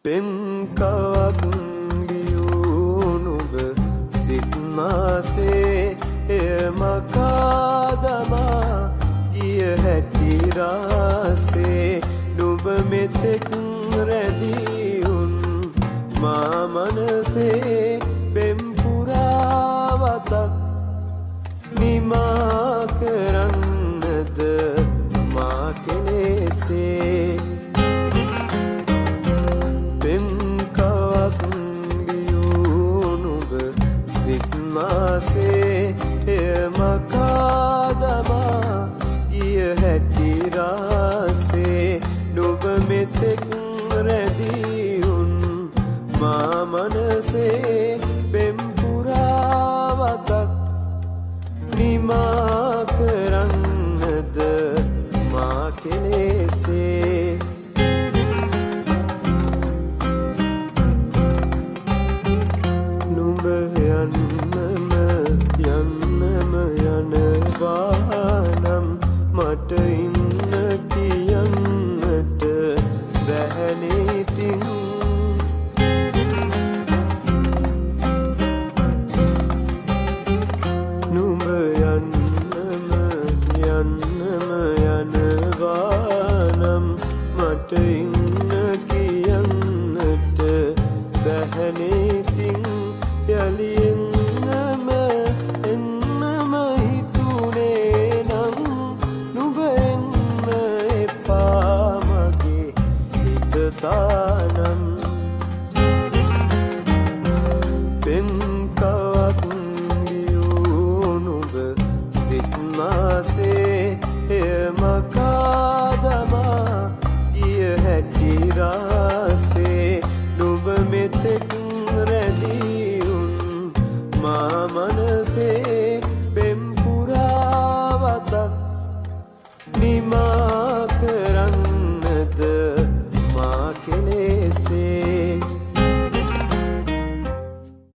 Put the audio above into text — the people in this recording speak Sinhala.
පෙම් කවක් බියුනුබ සිත්මාසේ එම කාදමා ගිය හැටි රාසේ නුඹ මෙතෙක් රැදියුන් මා මනසේ පෙම් පුරාවතක් නිමා කරන්නද මා කෙලෙසේ පෙම් කවක් බියුනුබ සිත්මාසේ එම කාදමා ගිය හැටි රාසේ නුඹ මෙතෙක් රැදියුන් මා මනසේ පෙම් පුරාවතක් නිමා කරන්නද මා කෙලෙසේ නුඹ යන්නම යනවානම් මට ඉන්න කියන්නට බැහැනේතින් නුඹ යන්නම යනවානම් මට ඉන්න කියන්නට බැහැනේතින් යලි එන්නම හිතුනේ නම් නුඹ එන්න එපා මගේ හිත තානම් පෙම් කවක් බියුනුබ සිත්මාසේ එම කාදමා ගිය හැටි රාසේ නුඹ මෙතෙක් රැදියුන් මා මන